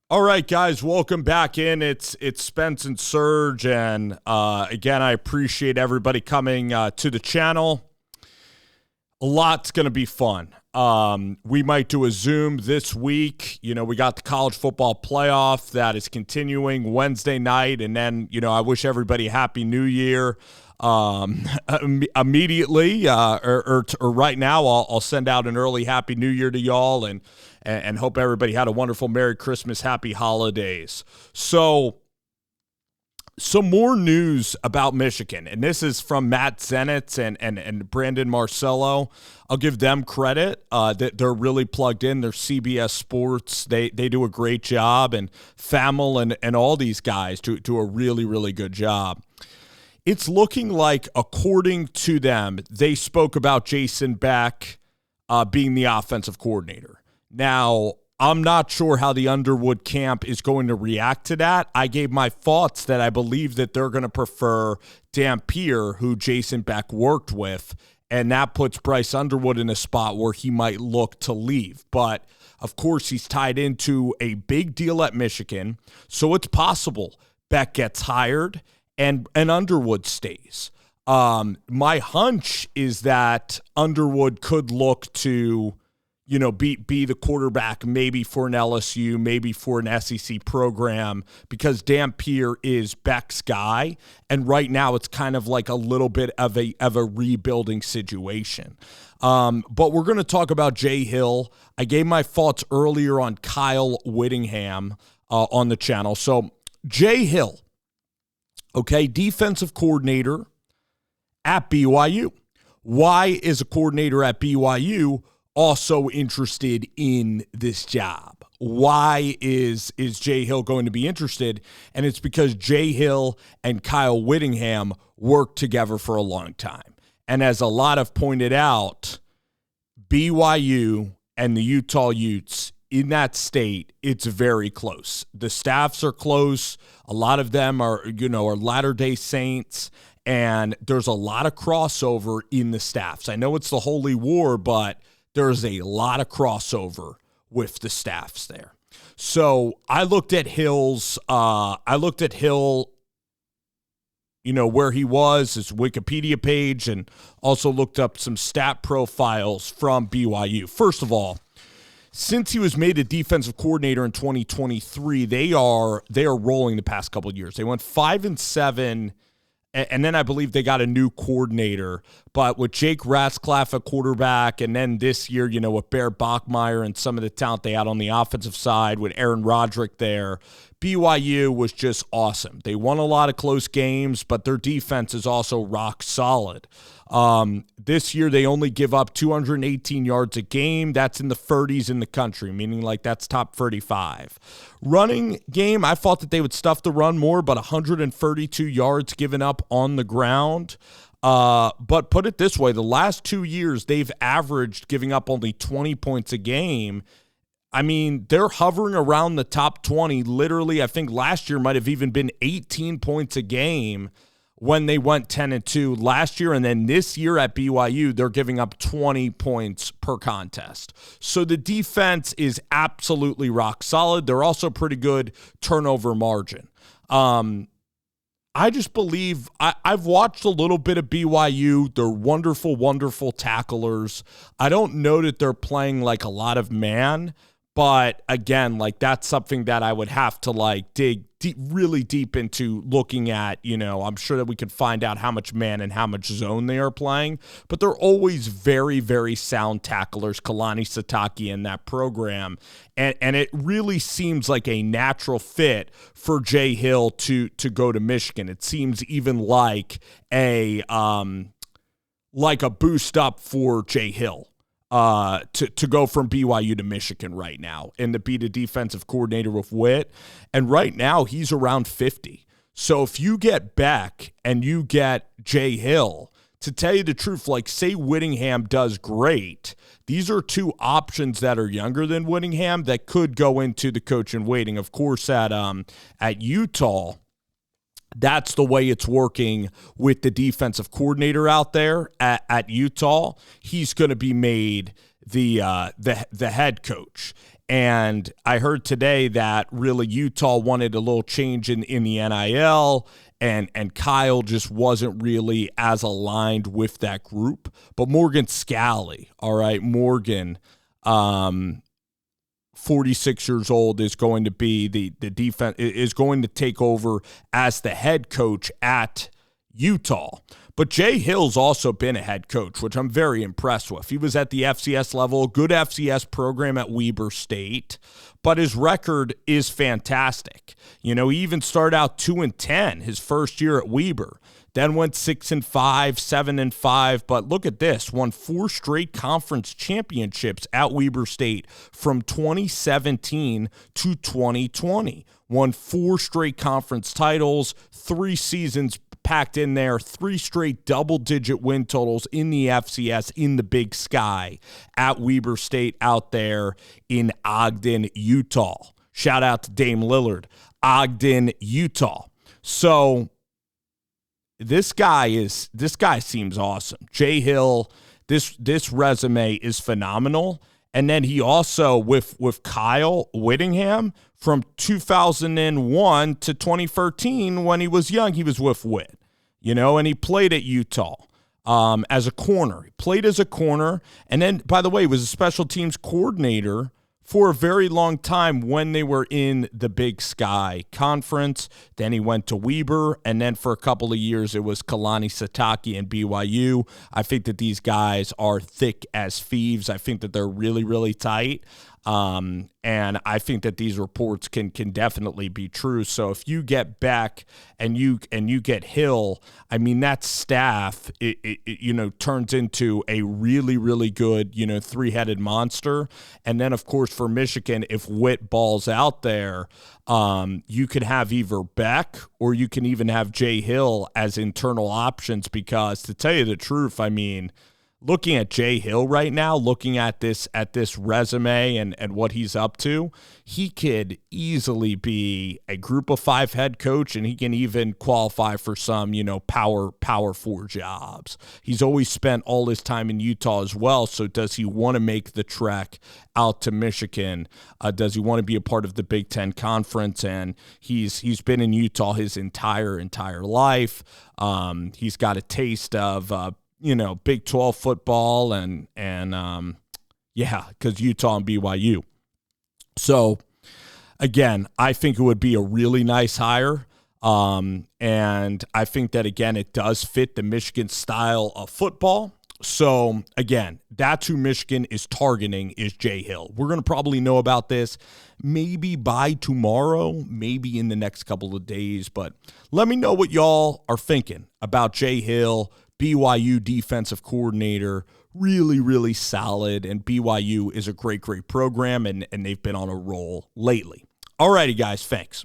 All right, guys, welcome back in. It's Spence and Serge, and again, I appreciate everybody coming to the channel. A lot's going to be fun. We might do a Zoom this week. We got the college football playoff that is continuing Wednesday night, and then, I wish everybody a Happy New Year immediately, or right now. I'll send out an early Happy New Year to y'all, and hope everybody had a wonderful Merry Christmas, Happy Holidays. So, some more news about Michigan, and this is from Matt Zenitz and Brandon Marcello. I'll give them credit that they're really plugged in. They're CBS Sports. They do a great job, and Famil and all these guys do a really, really good job. It's looking like, according to them, they spoke about Jason Beck being the offensive coordinator. Now, I'm not sure how the Underwood camp is going to react to that. I gave my thoughts that I believe that they're going to prefer Dampier, who Jason Beck worked with, and that puts Bryce Underwood in a spot where he might look to leave. But, of course, he's tied into a big deal at Michigan, so it's possible Beck gets hired and Underwood stays. My hunch is that Underwood could look to be the quarterback maybe for an LSU, maybe for an SEC program, because Dampier is Beck's guy. And right now it's kind of like a little bit of a rebuilding situation. But we're going to talk about Jay Hill. I gave my thoughts earlier on Kyle Whittingham on the channel. So Jay Hill, okay, defensive coordinator at BYU. Why is a coordinator at BYU also interested in this job? Why is Jay Hill going to be interested? And it's because Jay Hill and Kyle Whittingham worked together for a long time. And as a lot have pointed out, BYU and the Utah Utes in that state, it's very close. The staffs are close. A lot of them are Latter-day Saints, and there's a lot of crossover in the staffs. I know it's the Holy War, but there's a lot of crossover with the staffs there. So I looked at Hill, where he was, his Wikipedia page, and also looked up some stat profiles from BYU. First of all, since he was made a defensive coordinator in 2023, they are rolling the past couple of years. They went 5-7. And then I believe they got a new coordinator. But with Jake Ratzlaff at quarterback, and then this year, with Bear Bachmeier and some of the talent they had on the offensive side with Aaron Roderick there, BYU was just awesome. They won a lot of close games, but their defense is also rock solid. This year, they only give up 218 yards a game. That's in the 30s in the country, meaning like that's top 35. Running game, I thought that they would stuff the run more, but 132 yards given up on the ground. But put it this way, the last 2 years, they've averaged giving up only 20 points a game. I mean, they're hovering around the top 20. Literally, I think last year might have even been 18 points a game when they went 10-2 last year. And then this year at BYU, they're giving up 20 points per contest. So the defense is absolutely rock solid. They're also pretty good turnover margin. I just believe I've watched a little bit of BYU. They're wonderful, wonderful tacklers. I don't know that they're playing like a lot of man, but again, like that's something that I would have to dig really deep into looking at. I'm sure that we could find out how much man and how much zone they are playing, but they're always very, very sound tacklers. Kalani Sitake in that program. And it really seems like a natural fit for Jay Hill to go to Michigan. It seems even like a boost up for Jay Hill to go from BYU to Michigan right now and to be the defensive coordinator with Witt. And right now he's around 50. So if you get Beck and you get Jay Hill, to tell you the truth, say Whittingham does great, these are two options that are younger than Whittingham that could go into the coach in waiting. Of course, at Utah, that's the way it's working with the defensive coordinator out there at Utah. He's going to be made the head coach. And I heard today that really Utah wanted a little change in the NIL, and Kyle just wasn't really as aligned with that group. But Morgan Scally, all right, Morgan, 46 years old, is going to be the defense, is going to take over as the head coach at Utah. But Jay Hill's also been a head coach, which I'm very impressed with. He was at the FCS level, a good FCS program at Weber State, but his record is fantastic. You know, he even started out 2-10 his first year at Weber, then went 6-5, 7-5. But look at this, won 4 straight conference championships at Weber State from 2017 to 2020. Won 4 straight conference titles, 3 seasons packed in there, 3 straight double-digit win totals in the FCS in the Big Sky at Weber State out there in Ogden, Utah. Shout out to Dame Lillard, Ogden, Utah. So this guy seems awesome. Jay Hill, this resume is phenomenal. And then he also, with Kyle Whittingham, from 2001 to 2013, when he was young, he was with Whit, you know, and he played at Utah as a corner. He played as a corner, and then, by the way, he was a special teams coordinator for a very long time when they were in the Big Sky Conference. Then he went to Weber, and then for a couple of years it was Kalani Sitake and BYU. I think that these guys are thick as thieves. I think that they're really, really tight. And I think that these reports can definitely be true. So if you get Beck and you get Hill, I mean, that staff, it turns into a really, really good, 3-headed monster. And then, of course, for Michigan, if Witt balls out there, you could have either Beck or you can even have Jay Hill as internal options, because to tell you the truth, I mean, looking at Jay Hill right now, looking at this resume and what he's up to, he could easily be a group of 5 head coach, and he can even qualify for some, power 4 jobs. He's always spent all his time in Utah as well. So does he want to make the trek out to Michigan? Does he want to be a part of the Big Ten Conference? And he's been in Utah his entire life. He's got a taste of Big 12 football and because Utah and BYU. So, again, I think it would be a really nice hire. And I think that, again, it does fit the Michigan style of football. So, again, that's who Michigan is targeting, is Jay Hill. We're going to probably know about this maybe by tomorrow, maybe in the next couple of days. But let me know what y'all are thinking about Jay Hill, BYU defensive coordinator. Really, really solid, and BYU is a great, great program, and they've been on a roll lately. All righty, guys, thanks.